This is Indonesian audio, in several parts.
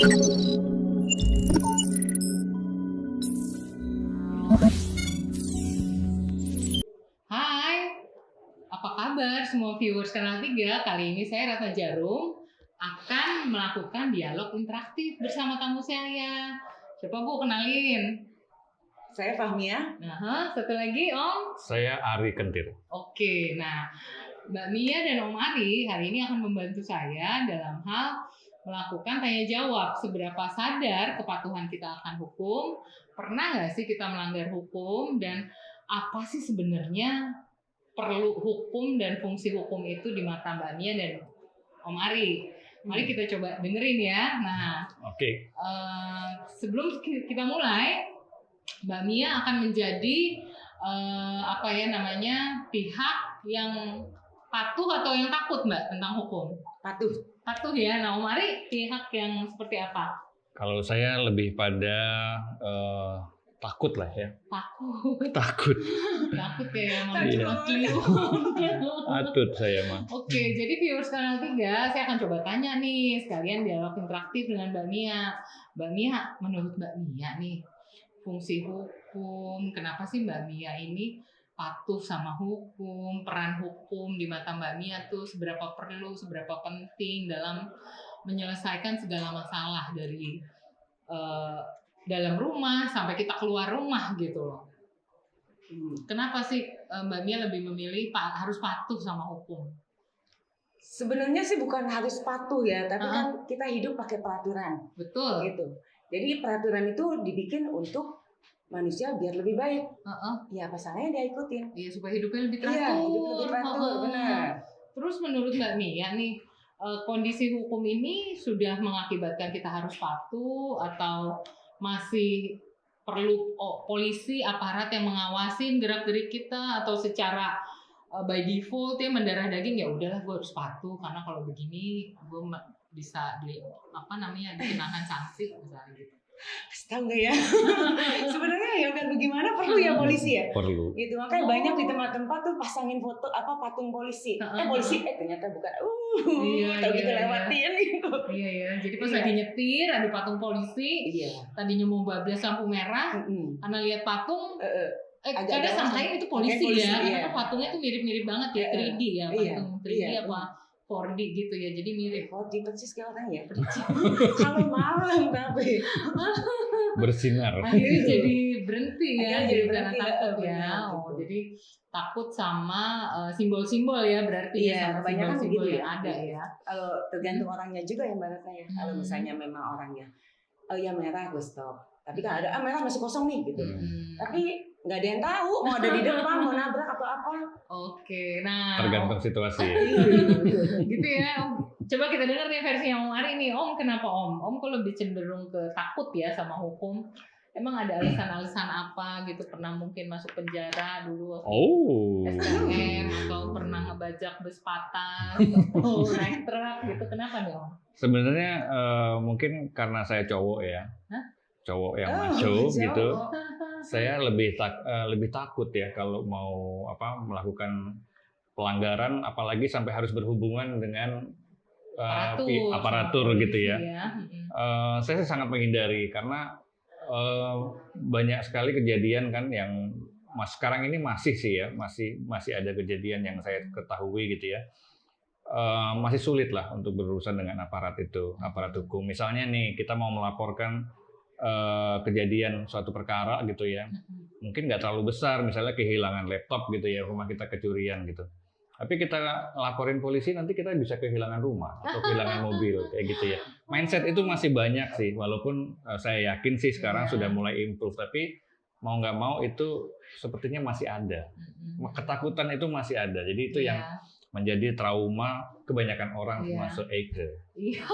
Hai, apa kabar semua viewers Kanal 3? Kali ini saya Ratna Jarum akan melakukan dialog interaktif bersama tamu saya. Siapa Bu, kenalin? Saya Fahmia. Nah, satu lagi Om. Saya Ari Kentir. Oke, nah Mbak Mia dan Om Ari hari ini akan membantu saya dalam hal melakukan tanya jawab. Seberapa sadar kepatuhan kita akan hukum? Pernah nggak sih kita melanggar hukum? Dan apa sih sebenarnya perlu hukum dan fungsi hukum itu di mata Mbak Mia dan Om Ari? Mari kita coba dengerin ya. Nah, Oke. sebelum kita mulai, Mbak Mia akan menjadi pihak yang patuh atau yang takut Mbak tentang hukum? Patuh. Patuh ya. Nah, Om Ari pihak yang seperti apa? Kalau saya lebih pada takut lah ya. Takut. Takut. Takut ya, Iya. Atut saya mah. Oke, jadi viewers Kanal 3, saya akan coba tanya nih, sekalian dialog interaktif dengan Mbak Mia. Mbak Mia, menurut Mbak Mia nih, fungsi hukum, kenapa sih Mbak Mia ini patuh sama hukum, peran hukum di mata Mbak Mia tuh seberapa perlu, seberapa penting dalam menyelesaikan segala masalah dari dalam rumah sampai kita keluar rumah gitu loh. Kenapa sih Mbak Mia lebih memilih harus patuh sama hukum? Sebenarnya sih bukan harus patuh ya, tapi kan kita hidup pakai peraturan. Betul. Gitu. Jadi peraturan itu dibikin untuk manusia biar lebih baik. Ya apa salahnya dia ikutin. Iya, supaya hidupnya lebih teratur. Iya, hidup lebih teratur, benar. Terus menurut Mbak Mia nih, kondisi hukum ini sudah mengakibatkan kita harus patuh atau masih perlu polisi, aparat yang mengawasin gerak-gerik kita, atau secara by default ya mendarah daging ya udahlah gue harus patuh karena kalau begini gue bisa dikenakan sanksi misalnya gitu. Tahu nggak ya? Sebenarnya ya biar bagaimana perlu ya polisi ya. Perlu. Gitu makanya banyak di tempat-tempat tuh pasangin foto patung polisi. Polisi ternyata bukan. Tahu gitu lewatin gitu. Iya ya. Jadi pas lagi nyetir ada patung polisi. Iya. Tadinya mau bablas lampu merah, karena lihat patung. Kadang sangkain itu polisi ya. Karena patungnya tuh mirip-mirip banget ya, 3D ya, patung 3D apa 4D gitu ya, jadi mirip. 4D persis kayak orang ya. Kalau malam tapi Bersinar. Akhirnya jadi berhenti ya, jadi berhenti, takut ya. Jadi takut sama simbol-simbol ya berarti ya, sama simbol-simbol yang ada ya. Kalau tergantung orangnya juga ya Mbak Ratna ya. Kalau misalnya memang orangnya ya merah gue stop. Tapi kan ada merah masih kosong nih gitu. Tapi nggak ada yang tahu mau ada di depan mau nabrak atau apa. Oke, nah Tergantung situasi. gitu ya. Coba kita dengar nih versi Om Ari nih. Om, kenapa Om? Om kok lebih cenderung ke takut ya sama hukum? Emang ada alasan-alasan apa gitu? Pernah mungkin masuk penjara dulu waktu SKM, atau pernah ngebajak bus patas atau naik truk gitu? Kenapa nih Om? Sebenarnya mungkin karena saya cowok ya. Cowok yang macho gitu. Saya lebih takut ya kalau mau melakukan pelanggaran, apalagi sampai harus berhubungan dengan aparatur gitu ya. Saya sangat menghindari karena banyak sekali kejadian kan yang sekarang ini masih sih ya, masih ada kejadian yang saya ketahui gitu ya. Masih sulit lah untuk berurusan dengan aparat hukum. Misalnya nih kita mau melaporkan kejadian suatu perkara gitu ya, mungkin nggak terlalu besar, misalnya kehilangan laptop gitu ya, rumah kita kecurian gitu, tapi kita laporin polisi nanti kita bisa kehilangan rumah atau kehilangan mobil kayak gitu ya. Mindset itu masih banyak sih, walaupun saya yakin sih sekarang sudah mulai improve, tapi mau nggak mau itu sepertinya masih ada, ketakutan itu masih ada, jadi itu yang menjadi trauma kebanyakan orang termasuk Eike. Iya,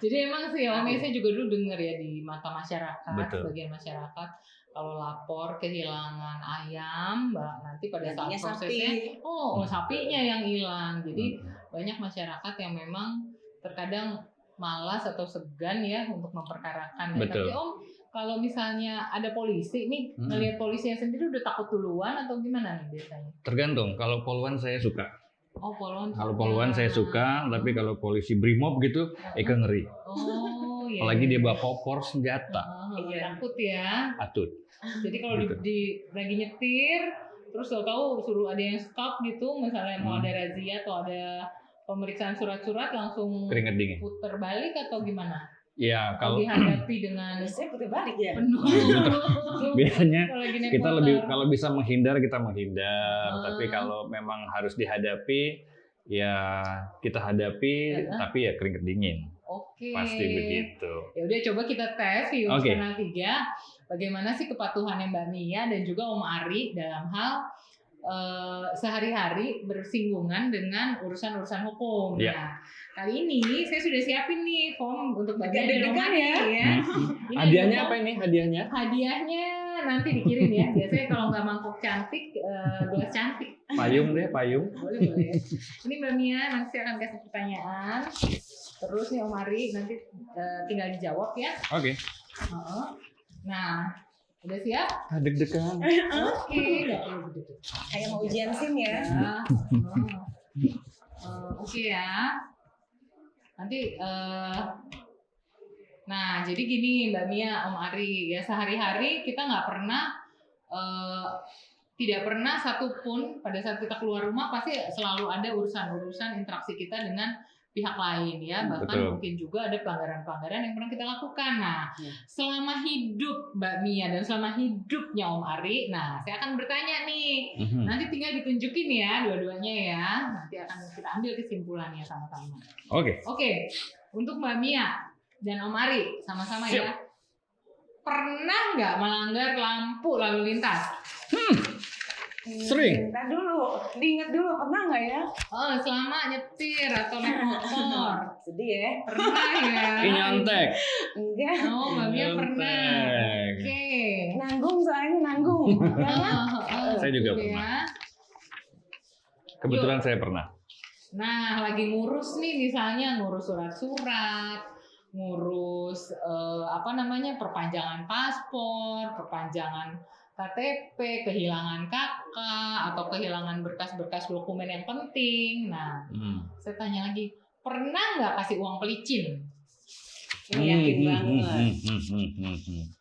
jadi emang sih Om, saya juga dulu dengar ya di mata masyarakat, betul, sebagian masyarakat kalau lapor kehilangan ayam, nanti pada saat prosesnya, sapinya yang hilang. Jadi banyak masyarakat yang memang terkadang malas atau segan ya untuk memperkarakan. Tapi Om, kalau misalnya ada polisi nih, ngelihat polisinya sendiri udah takut duluan atau gimana nih biasanya? Tergantung. Kalau poluan saya suka. Poluan. Kalau poluan saya suka, tapi kalau polisi brimob gitu, ngeri. ya. Apalagi dia bawa popor senjata. Takut ya. Atut. Jadi kalau lagi nyetir, terus tahu suruh ada yang stop gitu, misalnya mau ada razia atau ada pemeriksaan surat-surat, langsung Keringet dingin. puter balik atau gimana? Ya kalau Biasanya dihadapi dengan putar balik ya. penuh. biasanya Kalau lagi naik kita motor. lebih kalau bisa menghindar kita menghindar, tapi kalau memang harus dihadapi ya kita hadapi, tapi ya keringet dingin. Oke. Pasti begitu. Ya udah coba kita tes di Oke. Channel 3 bagaimana sih kepatuhannya Mbak Mia dan juga Om Ari dalam hal sehari-hari bersinggungan dengan urusan-urusan hukum. Ya. Nah, kali ini saya sudah siapin nih form untuk Mbak Mia Agak dan Om deg-degan Ari ya. ya. Ini Hadiahnya ada apa ini hadiahnya? Hadiahnya nanti dikirim ya. Biasanya kalau nggak mangkok cantik, gelas cantik. Payung deh, payung. Boleh. Ini Mbak Mia, nanti saya akan kasih pertanyaan. Terus nih Om Ari nanti tinggal dijawab ya. Oke. Nah, udah siap? Deg-degan. Oke, nggak perlu begitu. Kayak mau ujian SIM ya. Oke ya. Nanti nah jadi gini Mbak Mia, Om Ari ya, sehari-hari kita nggak pernah tidak pernah satupun pada saat kita keluar rumah pasti selalu ada urusan-urusan interaksi kita dengan pihak lain ya, bahkan Betul. mungkin juga ada pelanggaran-pelanggaran yang pernah kita lakukan. Nah, selama hidup Mbak Mia dan selama hidupnya Om Ari, nah saya akan bertanya nih. Nanti tinggal ditunjukin ya dua-duanya ya. Nanti akan kita ambil kesimpulannya sama-sama. Oke. Untuk Mbak Mia dan Om Ari sama-sama ya. Pernah nggak melanggar lampu lalu lintas? Sering. Ntar dulu, diingat dulu pernah nggak ya? Selama nyetir atau naik motor. Sedih ya. Pernah ya? Ini nyontek. Enggak. Oh, Mbak Mia pernah. Oke. Nanggung soalnya nanggung. Ya kan? Saya juga Gitu pernah. ya. Kebetulan saya pernah. Nah, lagi ngurus nih misalnya ngurus surat-surat, ngurus perpanjangan paspor, perpanjangan KTP, kehilangan kakak atau kehilangan berkas-berkas dokumen yang penting. Nah, saya tanya lagi, pernah nggak kasih uang pelicin? Yakin banget.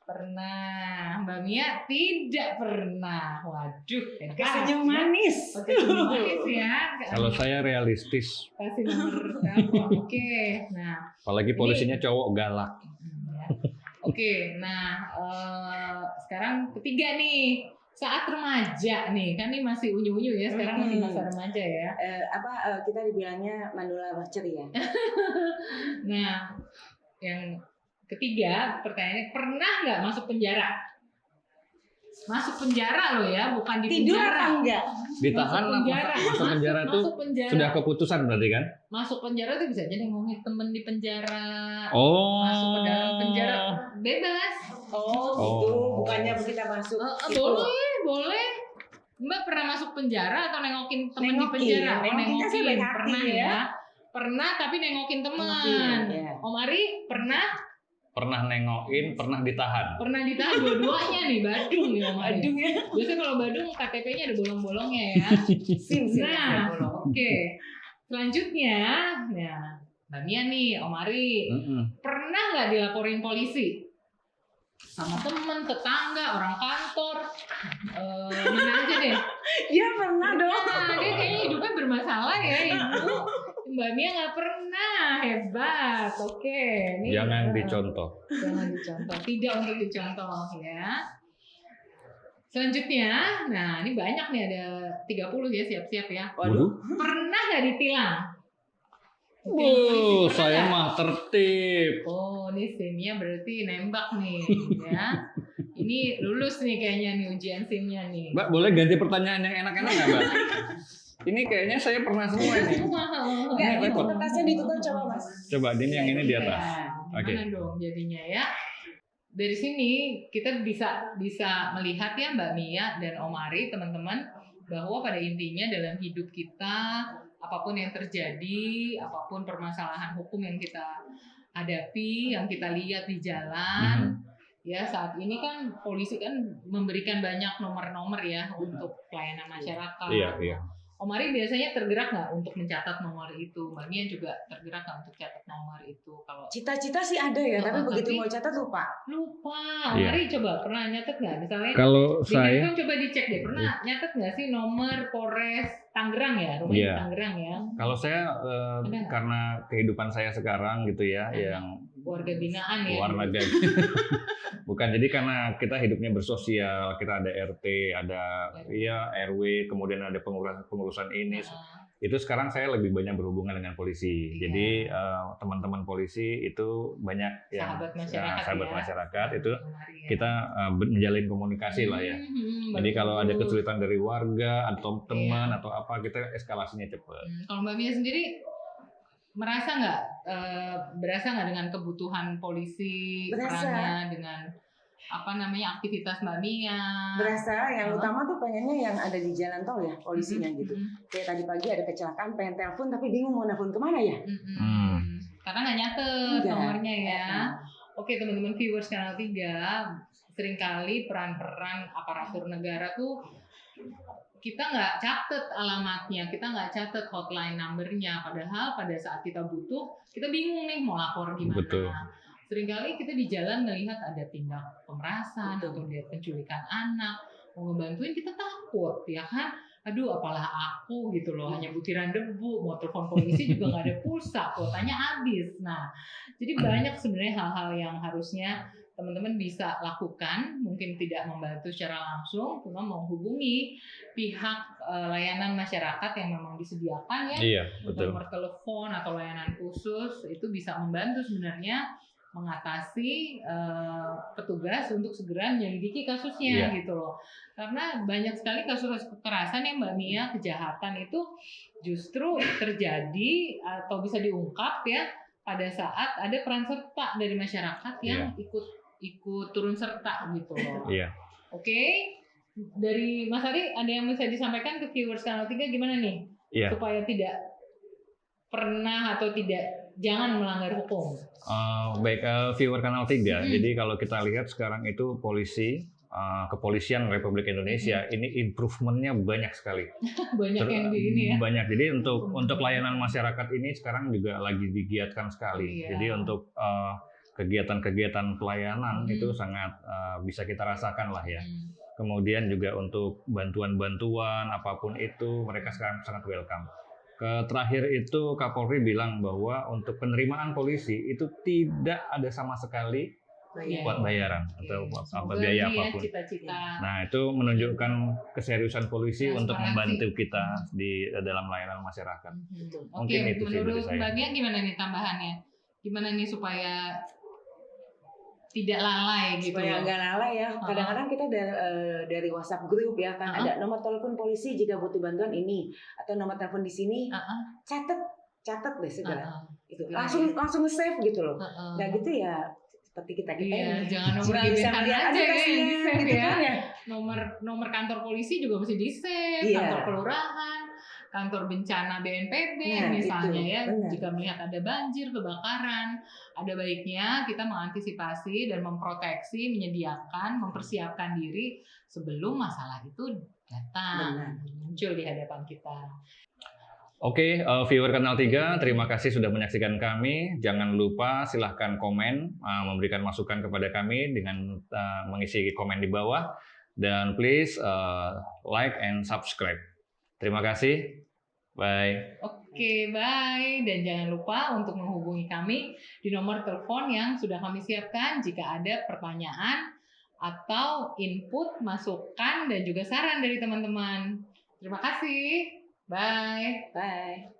Pernah. Mbak Mia tidak pernah. Waduh, Senyum manis. senyum manis ya. Kalau saya realistis. Kasih nomor telepon. Oke. Nah, Apalagi polisinya cowok galak. Oke, nah sekarang ketiga nih, saat remaja nih, kan ini masih unyu-unyu ya, sekarang masih masa remaja ya. Kita dibilangnya Mandula ceria. Nah, yang ketiga pertanyaannya, pernah nggak masuk penjara? Masuk penjara loh ya, bukan di Tidur penjara. apa enggak? Ditahan Masuk lah, penjara. masuk penjara itu Masuk penjara. sudah keputusan berarti kan? Masuk penjara tuh bisa aja ngomongin temen di penjara. Oh. Masuk ke dalam penjara bebas. Oh, gitu. Bukannya kita masuk. Boleh. Mbak pernah masuk penjara atau nengokin temen di Nengokin, penjara? nengokin kan saya baik hati Pernah ya. ya. Pernah tapi nengokin teman. Nengokin, ya. Om Ari pernah Pernah nengokin, pernah ditahan. pernah ditahan dua-duanya nih, Badung nih Om Ari. Aduh ya. Biasanya kalau Badung KTP-nya ada bolong-bolongnya ya. Sim. Nah, oke. Selanjutnya, nah, Mbak Mia nih, Om Ari, pernah nggak dilaporin polisi? Sama temen, tetangga, orang kantor, mana aja deh. Ya pernah dong. Nah, dia kayaknya hidupnya bermasalah ya, Ibu. Mbak Mia nggak pernah, hebat. Oke, ini Jangan dicontoh. jangan dicontoh, tidak untuk dicontoh ya. Selanjutnya, nah ini banyak nih, ada 30 ya, siap-siap ya. Waduh. Pernah nggak ditilang? Saya mah tertib. Oh, ini SIM-nya berarti nembak nih ya. Ini lulus nih kayaknya nih ujian SIM-nya nih. Mbak, boleh ganti pertanyaan yang enak-enak nggak, Mbak? Ini kayaknya saya pernah semua ini. Enggak, Ini itu repot. kertasnya ditutup coba Mas. Coba, ini yang ini di atas. Oke. Gimana dong jadinya ya? Dari sini kita bisa melihat ya Mbak Mia dan Om Ari, teman-teman, bahwa pada intinya dalam hidup kita, apapun yang terjadi, apapun permasalahan hukum yang kita hadapi, yang kita lihat di jalan, ya saat ini kan polisi kan memberikan banyak nomor-nomor ya untuk pelayanan masyarakat. Iya. Om Ari biasanya tergerak nggak untuk mencatat nomor itu? Mbak Mia juga tergerak nggak untuk catat nomor itu? Kalau Cita-cita sih ada ya, tapi begitu mau catat lupa. Lupa. Om Ari coba pernah nyatet nggak? Misalnya kalau di saya handphone coba dicek deh. Pernah nyatet nggak sih nomor Polres Tangerang ya? Rumahnya Tangerang ya? Kalau saya karena kehidupan saya sekarang gitu ya, yang warga binaan ya. Warga bukan, jadi karena kita hidupnya bersosial, kita ada RT, ada RW, kemudian ada pengurusan ini. Itu sekarang saya lebih banyak berhubungan dengan polisi. Jadi teman-teman polisi itu banyak yang sahabat masyarakat itu kita menjalin komunikasi lah ya. Jadi kalau ada kesulitan dari warga atau teman atau apa, kita eskalasinya cepat. Kalau Mbak Mia sendiri berasa nggak dengan kebutuhan polisi, perannya dengan aktivitas Mbak Mia? Berasa. Yang utama tuh pengennya yang ada di jalan tol ya, polisinya gitu. Kayak tadi pagi ada kecelakaan, pengen telepon tapi bingung mau nelfon kemana ya. Karena nggak nyatet nomornya ya. Oke teman-teman viewers Kanal 3, seringkali peran-peran aparatur negara tuh kita nggak catat alamatnya, kita nggak catat hotline numbernya, padahal pada saat kita butuh, kita bingung nih mau lapor gimana. Betul. Seringkali kita di jalan melihat ada tindak pemerasan atau lihat penculikan anak, mau ngebantuin kita takut, ya kan? Aduh, apalah aku gitu loh, hanya butiran debu, mau telepon polisi juga nggak ada pulsa, kuotanya habis. Nah, jadi banyak sebenarnya hal-hal yang harusnya teman-teman bisa lakukan, mungkin tidak membantu secara langsung, cuma menghubungi pihak layanan masyarakat yang memang disediakan ya, iya, betul. Nomor telepon atau layanan khusus itu bisa membantu sebenarnya mengatasi petugas untuk segera menyelidiki kasusnya gitu loh. Karena banyak sekali kasus kekerasan yang Mbak Mia, kejahatan itu justru terjadi atau bisa diungkap ya pada saat ada peran serta dari masyarakat yang ikut turun serta gitu loh. Oke. Dari Mas Ari ada yang bisa disampaikan ke viewers Kanal 3 gimana nih? Supaya tidak pernah atau jangan melanggar hukum. Baik, viewer Kanal 3. Jadi kalau kita lihat sekarang itu kepolisian Republik Indonesia ini improvementnya banyak sekali. Banyak yang di ini ya. Banyak. Jadi untuk layanan masyarakat ini sekarang juga lagi digiatkan sekali. Jadi untuk kegiatan-kegiatan pelayanan itu sangat bisa kita rasakan lah ya. Kemudian juga untuk bantuan-bantuan apapun itu mereka sekarang sangat welcome. Terakhir itu Kapolri bilang bahwa untuk penerimaan polisi itu tidak ada sama sekali buat bayaran atau biaya apapun. Nah itu menunjukkan keseriusan polisi untuk membantu kita di dalam layanan masyarakat. Mungkin itu sih dari saya. Mbak Mia gimana nih tambahannya? Gimana nih supaya tidak lalai gitu? Supaya nggak lalai ya. Kadang-kadang kita dari WhatsApp grup ya kan ada nomor telepon polisi jika butuh bantuan ini atau nomor telepon di sini. Catat deh segala. Itu langsung save gitu loh. Nggak gitu ya. Seperti kita ini. Jangan nomor gebetan aja ya yang di-save gitu ya. Kan ya. Nomor kantor polisi juga mesti di-save, kantor kelurahan, kantor bencana BNPB misalnya itu, ya. Benar. Jika melihat ada banjir, kebakaran, ada baiknya kita mengantisipasi dan memproteksi, menyediakan, mempersiapkan diri sebelum masalah itu datang, muncul di hadapan kita. Oke, viewer Kanal 3, terima kasih sudah menyaksikan kami. Jangan lupa silahkan komen, memberikan masukan kepada kami dengan mengisi komen di bawah. Dan please like and subscribe. Terima kasih. Bye. Oke, bye. Dan jangan lupa untuk menghubungi kami di nomor telepon yang sudah kami siapkan jika ada pertanyaan atau input, masukan, dan juga saran dari teman-teman. Terima kasih. Bye. Bye.